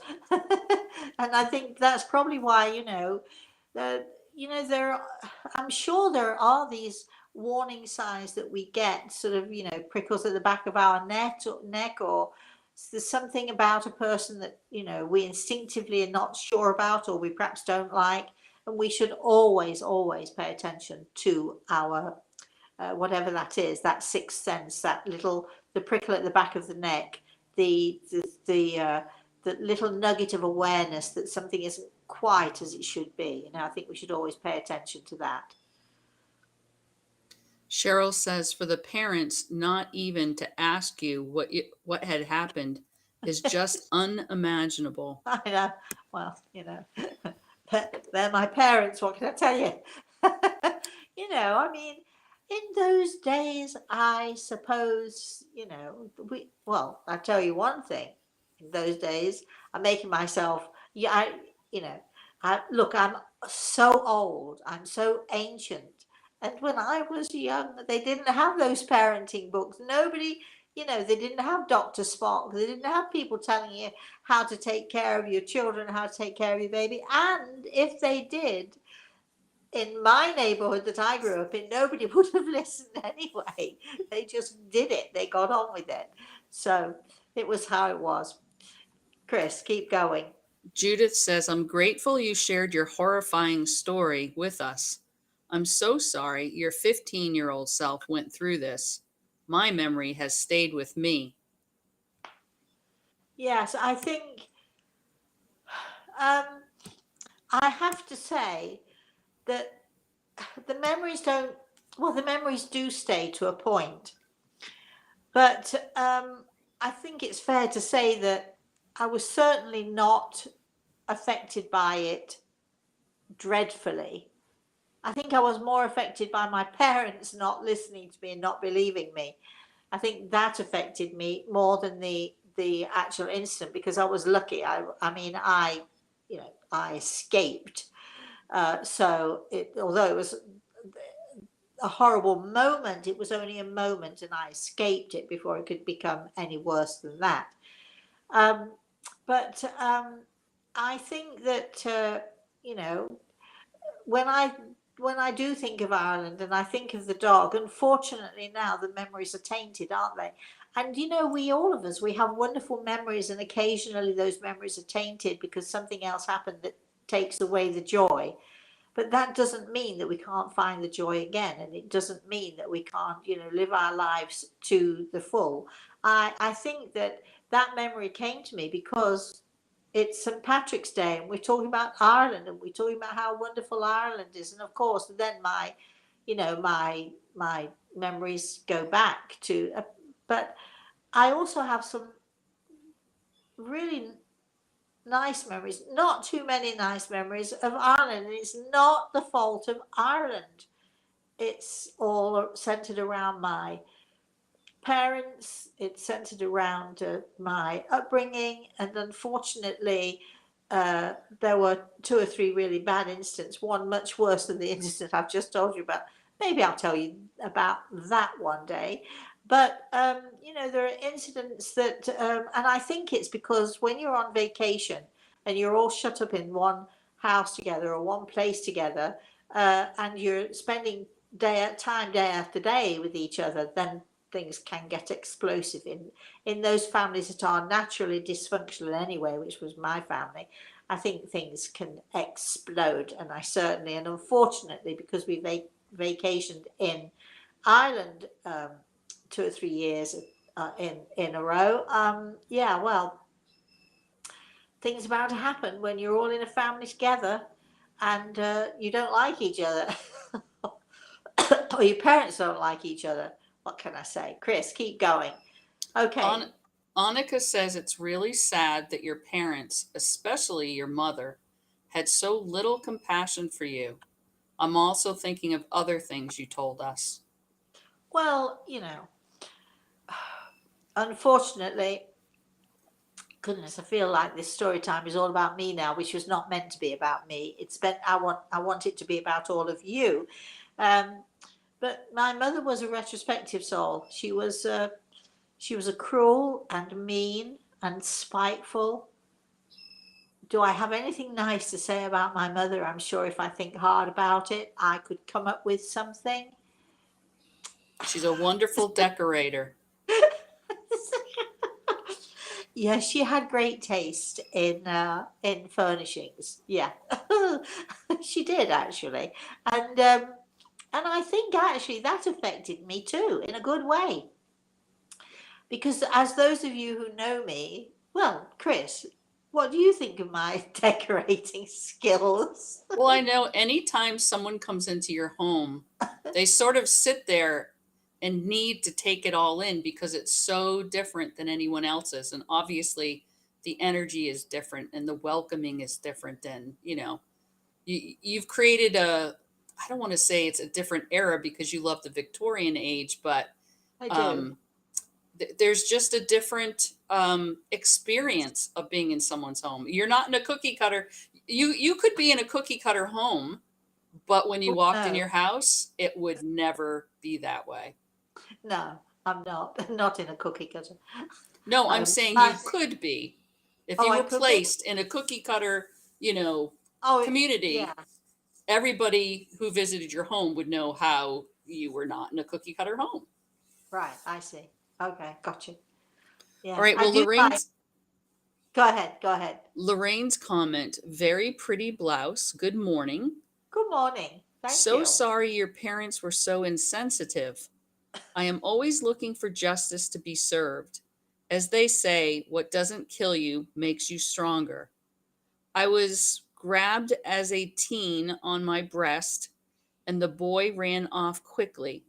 And I think that's probably why, there, I'm sure there are these warning signs that we get, sort of, prickles at the back of our neck, or there's something about a person that, we instinctively are not sure about, or we perhaps don't like. And we should always, always pay attention to our, whatever that is, that sixth sense, the prickle at the back of the neck, the little nugget of awareness that something isn't quite as it should be. I think we should always pay attention to that. Cheryl says for the parents not even to ask you what had happened is just unimaginable. I know. Well, they're my parents. What can I tell you? I mean, in those days, I suppose, I tell you one thing. In those days, I'm making myself, yeah, look, I'm so old. I'm so ancient. And when I was young, they didn't have those parenting books. Nobody, they didn't have Dr. Spock. They didn't have people telling you how to take care of your children, how to take care of your baby. And if they did, in my neighborhood that I grew up in, nobody would have listened anyway. They just did it. They got on with it. So it was how it was. Chris, keep going. Judith says, I'm grateful you shared your horrifying story with us. I'm so sorry your 15-year-old self went through this. My memory has stayed with me. Yes, I think um, I have to say that the memories don't, well, the memories do stay to a point. But I think it's fair to say that I was certainly not affected by it dreadfully. I think I was more affected by my parents not listening to me and not believing me. I think that affected me more than the actual incident, because I was lucky. I mean, I escaped. Although it was a horrible moment, it was only a moment, and I escaped it before it could become any worse than that. Um, but I think that when I when I do think of Ireland and I think of the dog, unfortunately now the memories are tainted, aren't they? And we, all of us, we have wonderful memories, and occasionally those memories are tainted because something else happened that takes away the joy. But that doesn't mean that we can't find the joy again, and it doesn't mean that we can't, live our lives to the full. I think that memory came to me because it's St. Patrick's Day, and we're talking about Ireland, and we're talking about how wonderful Ireland is, and of course, then my memories go back to. But I also have some really nice memories, not too many nice memories of Ireland, and it's not the fault of Ireland. It's all centered around my parents, it's centered around my upbringing, and unfortunately, there were two or three really bad incidents, one much worse than the incident I've just told you about. Maybe I'll tell you about that one day. But, there are incidents that, and I think it's because when you're on vacation and you're all shut up in one house together or one place together, and you're spending time day after day with each other, then things can get explosive in those families that are naturally dysfunctional anyway, which was my family. I think things can explode, and I certainly, and unfortunately, because we vacationed in Ireland 2 or 3 years in a row, yeah, well, things are bound to happen when you're all in a family together and you don't like each other. Or your parents don't like each other. What can I say? Chris, keep going. Okay. Annika says it's really sad that your parents, especially your mother, had so little compassion for you. I'm also thinking of other things you told us. Well, unfortunately, goodness, I feel like this story time is all about me now, which was not meant to be about me. I want it to be about all of you. Um, but my mother was a retrospective soul. She was a cruel and mean and spiteful do I have anything nice to say about my mother? I'm sure if I think hard about it, I could come up with something. She's a wonderful decorator. Yeah, she had great taste in furnishings. Yeah, she did actually, and I think actually that affected me too in a good way. Because as those of you who know me, well, Chris, what do you think of my decorating skills? Well, I know anytime someone comes into your home, they sort of sit there and need to take it all in because it's so different than anyone else's. And obviously, the energy is different and the welcoming is different. And, you've created I don't want to say it's a different era because you love the Victorian age, but I do. um, there's just a different experience of being in someone's home. You're not in a cookie cutter. You could be in a cookie cutter home, but when you Well, walked in no, your house, it would never be that way. no, I'm not. Not in a cookie cutter. No, I'm Oh, saying you that's, could be. If oh, you I were could be. placed in a cookie cutter, Oh, yeah, community, everybody who visited your home would know how you were not in a cookie cutter home. right. I see. Okay, gotcha. All Yeah, right. I Well, do like. Go ahead. Go ahead. Lorraine's comment, very pretty blouse. Good morning. Good morning. Thank So you. sorry your parents were so insensitive. I am always looking for justice to be served. As they say, what doesn't kill you makes you stronger. I was grabbed as a teen on my breast, and the boy ran off quickly.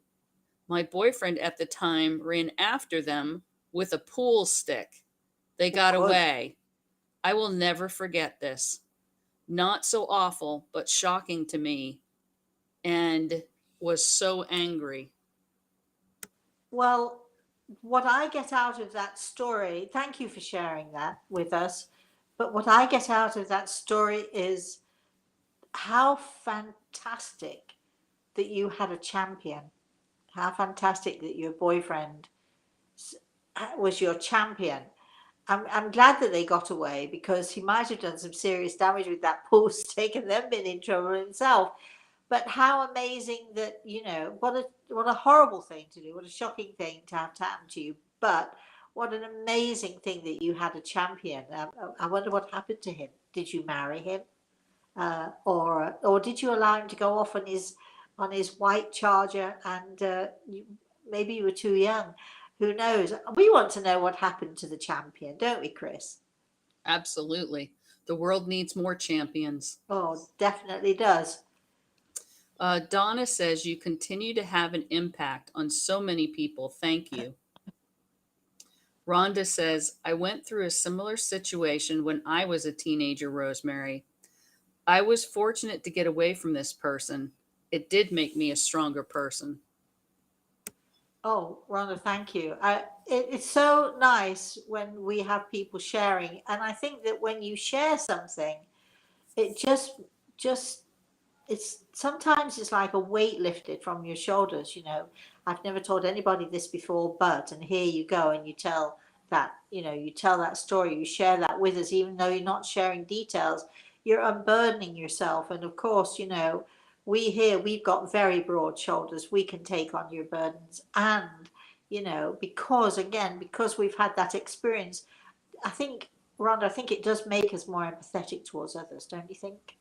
My boyfriend at the time ran after them with a pool stick. They Well, got good. away. I will never forget this. Not so awful, but shocking to me, and was so angry. Well, what I get out of that story, thank you for sharing that with us. But what I get out of that story is how fantastic that you had a champion. How fantastic that your boyfriend was your champion. I'm glad that they got away because he might have done some serious damage with that pool stick and then been in trouble himself. But how amazing that, what a horrible thing to do, what a shocking thing to have to happen to you. But what an amazing thing that you had a champion. I wonder what happened to him. Did you marry him, or did you allow him to go off on his white charger and maybe you were too young? Who knows? We want to know what happened to the champion, don't we, Chris? Absolutely. The world needs more champions. Oh, definitely does. Donna says, you continue to have an impact on so many people. Thank you. Rhonda says, I went through a similar situation when I was a teenager, Rosemary. I was fortunate to get away from this person. It did make me a stronger person. Oh, Rhonda, thank you. It's so nice when we have people sharing, and I think that when you share something, it just it's sometimes it's like a weight lifted from your shoulders. I've never told anybody this before, but and here you go, and you tell that story, you share that with us, even though you're not sharing details, you're unburdening yourself, and of course, we've got very broad shoulders. We can take on your burdens, and because we've had that experience, I think, Rhonda, I think it does make us more empathetic towards others, don't you think?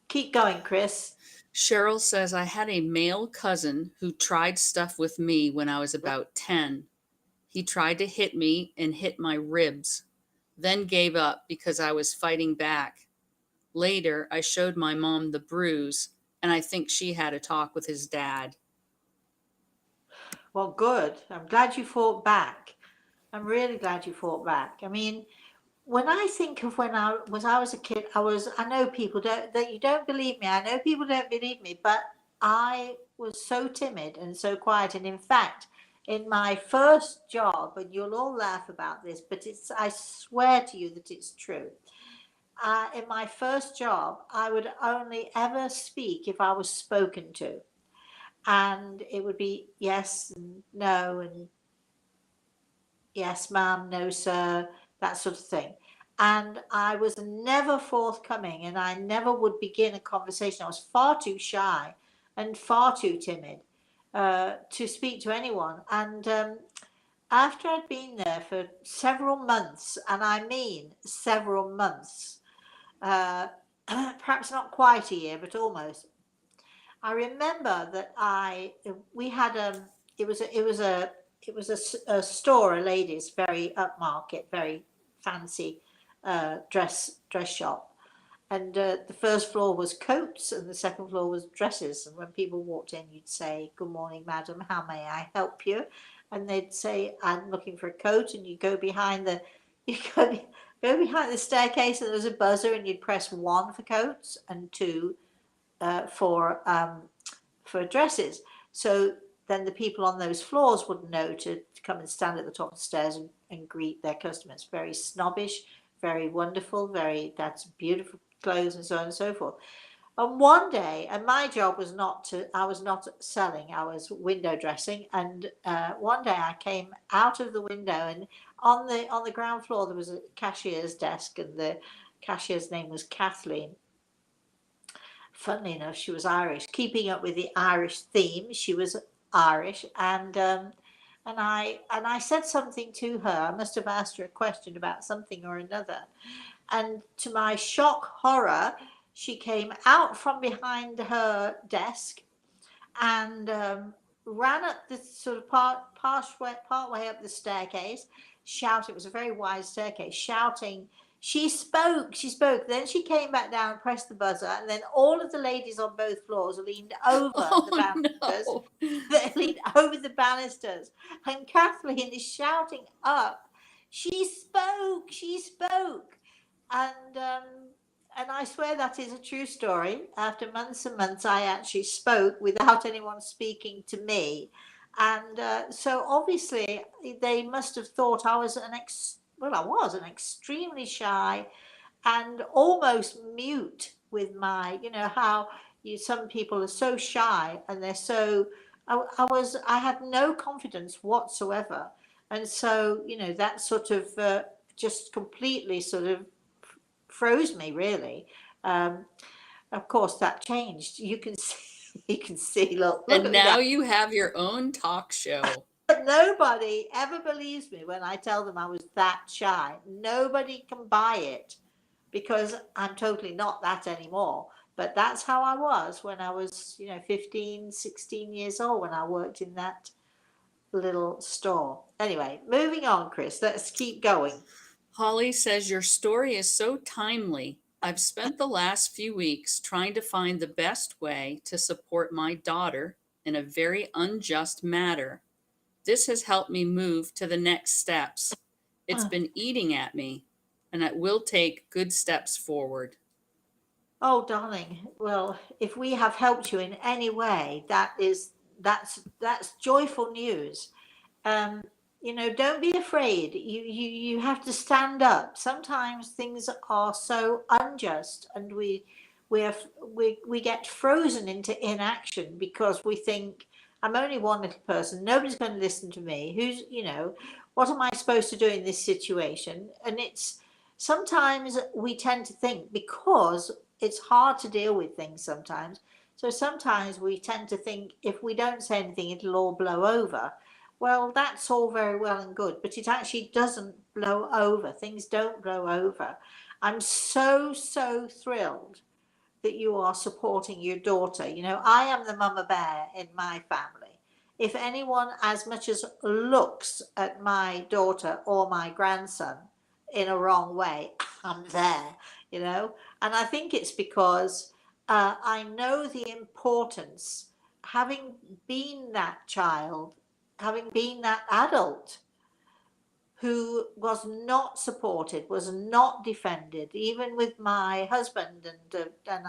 Keep going, Chris. Cheryl says, I had a male cousin who tried stuff with me when I was about 10. He tried to hit me and hit my ribs, then gave up because I was fighting back. Later, I showed my mom the bruise, and I think she had a talk with his dad. Well, good. I'm glad you fought back. I'm really glad you fought back. I mean, when I think of when I was a kid, I know people don't that you don't believe me. I know people don't believe me, but I was so timid and so quiet. And in fact, in my first job, and you'll all laugh about this, but I swear to you that it's true. In my first job, I would only ever speak if I was spoken to. And it would be yes and no and yes, ma'am, no, sir, that sort of thing. and I was never forthcoming, and I never would begin a conversation. I was far too shy and far too timid to speak to anyone. And after I'd been there for several months, and I mean several months, uh, perhaps not quite a year, but almost, I remember that we had a store, a ladies very upmarket, very fancy dress shop, and the first floor was coats and the second floor was dresses. And when people walked in, you'd say, "Good morning, madam, how may I help you?" And they'd say, "I'm looking for a coat." And you go behind the you go behind the staircase, and there was a buzzer, and you'd press one for coats and two uh, for um, for dresses. So then the people on those floors would know to come and stand at the top of the stairs and greet their customers. Very snobbish, very wonderful, very that's beautiful clothes and so on and so forth. And one day, and my job was I was not selling, I was window dressing. And one day I came out of the window, and on the ground floor there was a cashier's desk, and the cashier's name was Kathleen. Funnily enough, she was Irish. Keeping up with the Irish theme, she was Irish, and I said something to her. I must have asked her a question about something or another, and to my shock horror, she came out from behind her desk and ran up the sort of part way up the staircase, shouting. It was a very wide staircase, shouting. She spoke. Then she came back down and pressed the buzzer, and then all of the ladies on both floors leaned over the Oh banisters. no. They leaned over the banisters, and Kathleen is shouting up, "She spoke! She spoke!" And and I swear that is a true story. After months and months, I actually spoke without anyone speaking to me. And so obviously, they must have thought I was well, I was an extremely shy and almost mute with my, how some people are so shy and they're so, I had no confidence whatsoever. And so, that sort of just completely sort of froze me, really. Um, of course, that changed. You can see, you can see. Look And at me now now. you have your own talk show. But nobody ever believes me when I tell them I was that shy. Nobody can buy it because I'm totally not that anymore. But that's how I was when I was, 15, 16 years old when I worked in that little store. Anyway, moving on, Chris. Let's keep going. Holly says your story is so timely. I've spent the last few weeks trying to find the best way to support my daughter in a very unjust matter. This has helped me move to the next steps. It's been eating at me, and it will take good steps forward. Oh, darling. Well, if we have helped you in any way, that's joyful news. Um, don't be afraid. You have to stand up. Sometimes things are so unjust, and we get frozen into inaction because we think, I'm only one little person. Nobody's going to listen to me. What am I supposed to do in this situation? And it's sometimes we tend to think, because it's hard to deal with things sometimes. So sometimes we tend to think, if we don't say anything, it'll all blow over. Well, that's all very well and good, but it actually doesn't blow over. Things don't blow over. I'm so, so thrilled that you are supporting your daughter. I am the mama bear in my family. If anyone as much as looks at my daughter or my grandson in a wrong way, I'm there, And I think it's because I know the importance, having been that child, having been that adult who was not supported, was not defended, even with my husband. And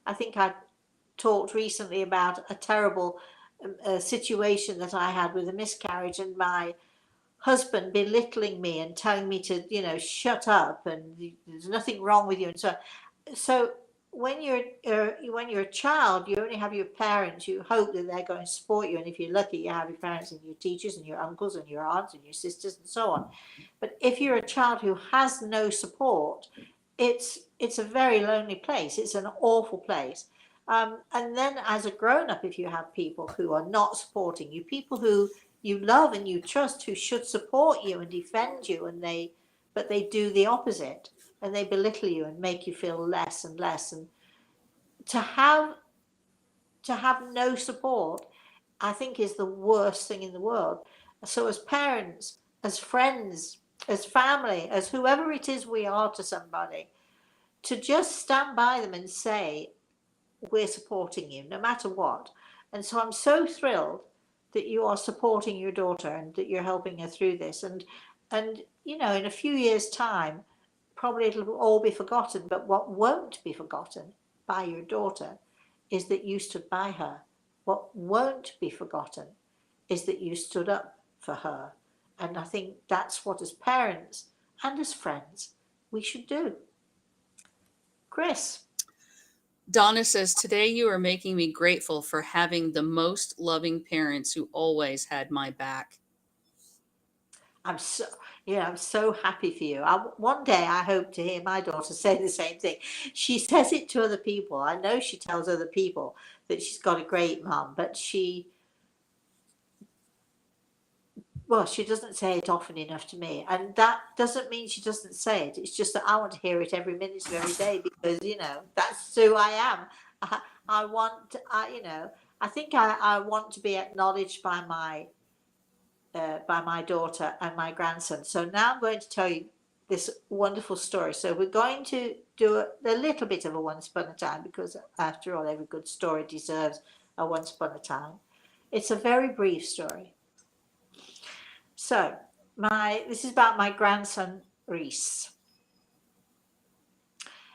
I think I talked recently about a terrible situation that I had with a miscarriage, and my husband belittling me and telling me to, shut up, and there's nothing wrong with you. And so when you're a child, you only have your parents. You hope that they're going to support you, and if you're lucky, you have your parents and your teachers and your uncles and your aunts and your sisters and so on. But if you're a child who has no support, it's a very lonely place. It's an awful place. And then as a grown up, if you have people who are not supporting you, people who you love and you trust, who should support you and defend you, but they do the opposite, and they belittle you and make you feel less and less. And to have no support, I think, is the worst thing in the world. So as parents, as friends, as family, as whoever it is we are to somebody, to just stand by them and say, we're supporting you no matter what. And so I'm so thrilled that you are supporting your daughter and that you're helping her through this. And you know, in a few years' time, probably it'll all be forgotten. But what won't be forgotten by your daughter is that you stood by her. What won't be forgotten is that you stood up for her. And I think that's what, as parents and as friends, we should do. Chris. Donna says, today you are making me grateful for having the most loving parents who always had my back. I'm so, I'm so happy for you. One day I hope to hear my daughter say the same thing. She says it to other people. I know she tells other people that she's got a great mum, but she doesn't say it often enough to me. And that doesn't mean she doesn't say it. It's just that I want to hear it every minute of every day because, that's who I am. I want, I think I want to be acknowledged by my daughter and my grandson. So now I'm going to tell you this wonderful story. So we're going to do a little bit of a once upon a time, because after all, every good story deserves a once upon a time. It's a very brief story. So this is about my grandson Reese.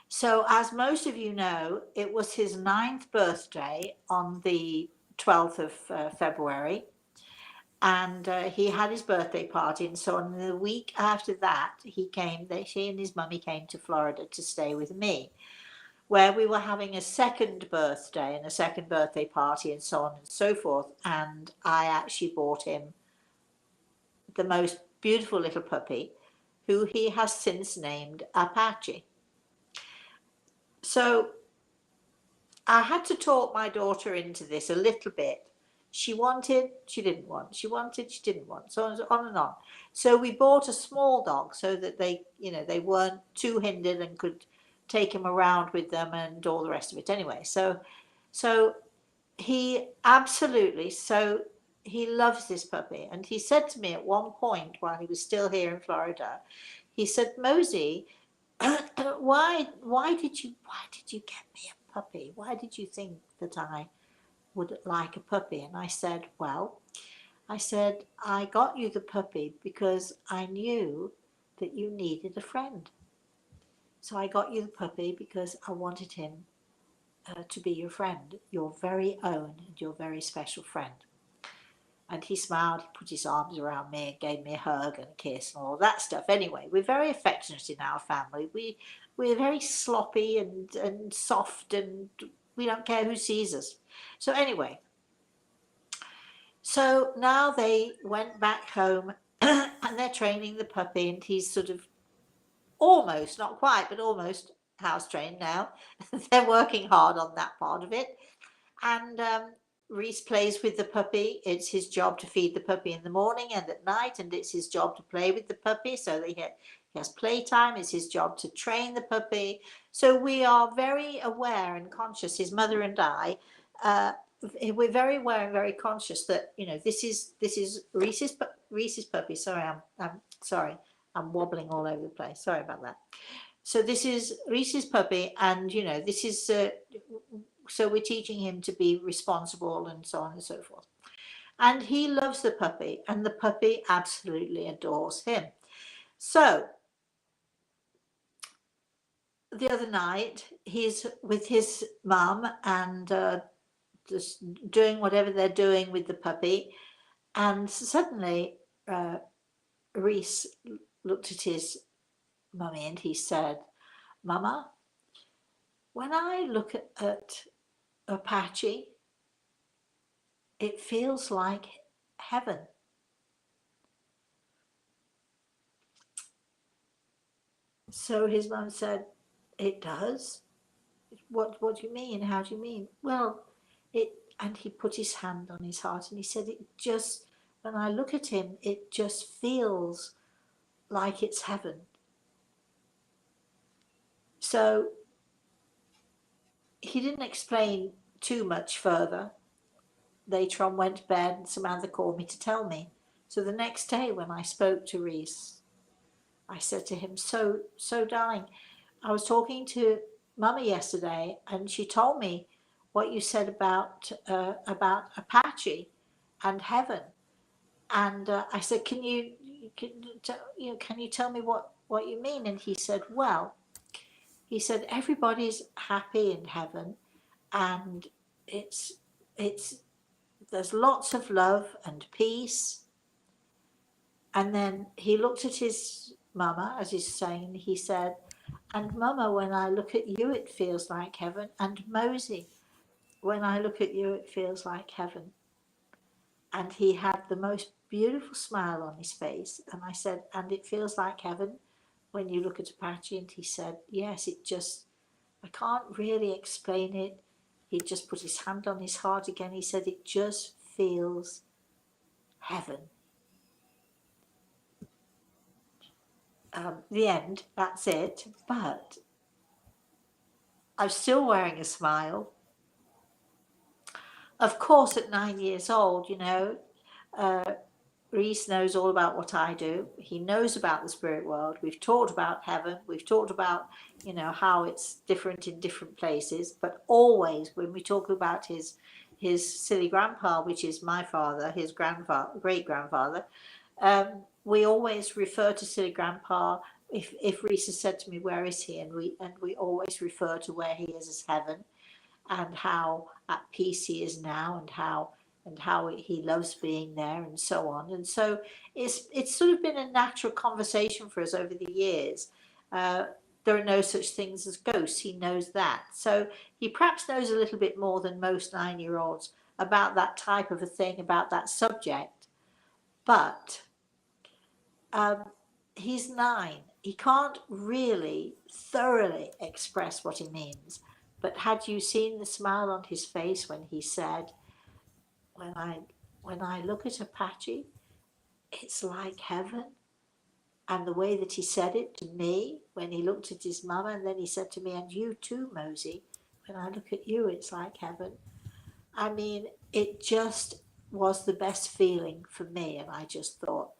So as most of you know, it was his 9th birthday on the 12th of February. And he had his birthday party, and so on the week after that, he and his mummy came to Florida to stay with me, where we were having a second birthday and a second birthday party and so on and so forth. And I actually bought him the most beautiful little puppy, who he has since named Apache. So I had to talk my daughter into this a little bit. She wanted, she didn't want. She wanted, she didn't want. So on and on. So we bought a small dog so that they weren't too hindered and could take him around with them and all the rest of it. Anyway, so he absolutely, he loves this puppy. And he said to me at one point while he was still here in Florida, he said, Mosey, why did you get me a puppy? Why did you think that I would like a puppy? And I said, I got you the puppy because I knew that you needed a friend. So I got you the puppy because I wanted him to be your friend, your very own and your very special friend. And he smiled, he put his arms around me and gave me a hug and a kiss and all that stuff. Anyway, we're very affectionate in our family. We're very sloppy and soft, and we don't care who sees us. So anyway, so now they went back home and they're training the puppy, and he's sort of almost, not quite, but almost house trained now. They're working hard on that part of it. And Reese plays with the puppy. It's his job to feed the puppy in the morning and at night, and it's his job to play with the puppy. So he has playtime. It's his job to train the puppy. So we are very aware and conscious, his mother and I, we're very aware and very conscious that this is Reese's puppy. Sorry, I'm sorry, I'm wobbling all over the place. Sorry about that. So this is Reese's puppy, and this is. So we're teaching him to be responsible and so on and so forth. And he loves the puppy, and the puppy absolutely adores him. So the other night, he's with his mum and just doing whatever they're doing with the puppy. And suddenly, Reese looked at his mummy and he said, Mama, when I look at Apache, it feels like heaven. So his mum said, it does? What do you mean? How do you mean? Well, it, and he put his hand on his heart and he said, it just, when I look at him, it just feels like it's heaven. So he didn't explain too much further. Later on went to bed and Samantha called me to tell me. So the next day when I spoke to Reese, I said to him, so darling, I was talking to Mummy yesterday and she told me what you said about Apache and heaven. And I said, can you tell me what you mean? And he said, well, he said, everybody's happy in heaven and it's there's lots of love and peace. And then he looked at his mama, as he's saying, he said, and Mama, when I look at you, it feels like heaven. And Mosey, when I look at you, it feels like heaven. And he had the most beautiful smile on his face. And I said, and it feels like heaven when you look at Apache? And he said, yes, it just, I can't really explain it. He just put his hand on his heart again. He said, it just feels heaven. The end, that's it. But I'm still wearing a smile. Of course, at 9 years old, Reese knows all about what I do. He knows about the spirit world. We've talked about heaven. We've talked about, how it's different in different places. But always when we talk about his silly grandpa, which is my father, his great grandfather, we always refer to silly grandpa. If Reese has said to me, where is he? And we always refer to where he is as heaven, and how at peace he is now, and how he loves being there, and so on. And so it's sort of been a natural conversation for us over the years. There are no such things as ghosts. He knows that. So he perhaps knows a little bit more than most 9-year-olds about that type of a thing, about that subject. But he's 9. He can't really thoroughly express what he means. But had you seen the smile on his face when he said, when I look at Apache, it's like heaven. And the way that he said it to me, when he looked at his mama, and then he said to me, and you too, Mosey, when I look at you, it's like heaven. I mean, it just was the best feeling for me. And I just thought,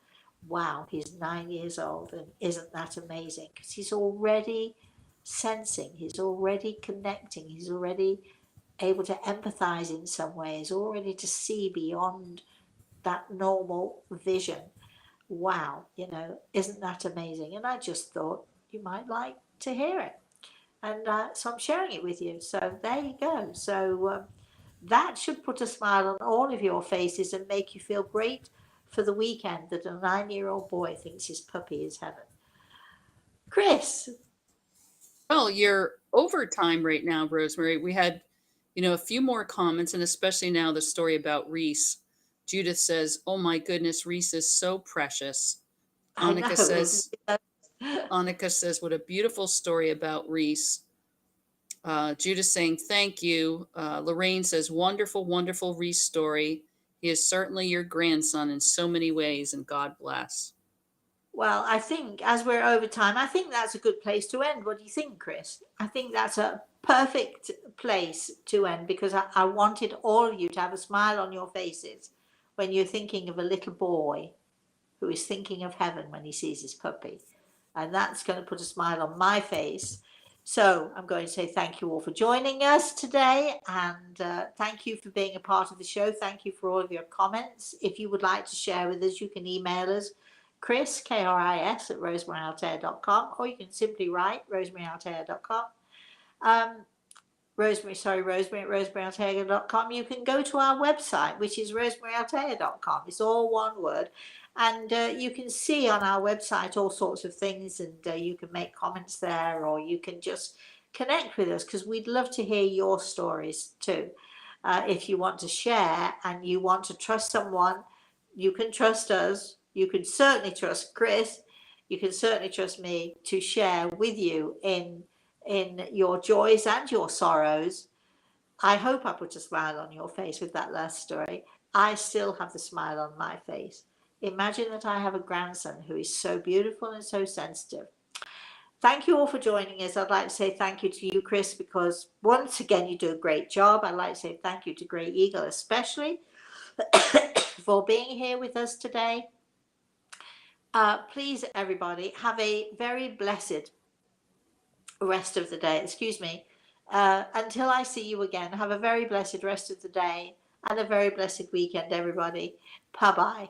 wow, he's 9 years old, and isn't that amazing? Because he's already sensing, he's already connecting, he's already able to empathize in some ways, already to see beyond that normal vision. Wow, isn't that amazing? And I just thought you might like to hear it. And so I'm sharing it with you. So there you go. So that should put a smile on all of your faces and make you feel great for the weekend that a 9-year-old boy thinks his puppy is heaven. Chris. Well, you're overtime right now, Rosemary. We had, a few more comments, and especially now the story about Reese. Judith says, "Oh my goodness, Reese is so precious." I know, Annika isn't says, it? Annika says, "What a beautiful story about Reese." Judith saying, "Thank you." Lorraine says, "Wonderful, wonderful Reese story. He is certainly your grandson in so many ways, and God bless." Well, I think as we're over time, I think that's a good place to end. What do you think, Chris? I think that's a perfect place to end, because I wanted all of you to have a smile on your faces when you're thinking of a little boy who is thinking of heaven when he sees his puppy. And that's going to put a smile on my face. So I'm going to say thank you all for joining us today, and thank you for being a part of the show. Thank you for all of your comments. If you would like to share with us, you can email us, Chris, K-R-I-S, at rosemaryaltea.com, or you can simply write rosemaryaltea.com. Rosemary at rosemaryaltea.com. You can go to our website, which is rosemaryaltea.com. It's all one word. And you can see on our website all sorts of things, and you can make comments there, or you can just connect with us, because we'd love to hear your stories too. If you want to share and you want to trust someone, you can trust us. You can certainly trust Chris. You can certainly trust me to share with you in your joys and your sorrows. I hope I put a smile on your face with that last story. I still have the smile on my face. Imagine that I have a grandson who is so beautiful and so sensitive. Thank you all for joining us. I'd like to say thank you to you, Chris, because once again, you do a great job. I'd like to say thank you to Grey Eagle, especially for being here with us today. Please, everybody, have a very blessed rest of the day. Excuse me. Until I see you again, have a very blessed rest of the day and a very blessed weekend, everybody. Bye-bye.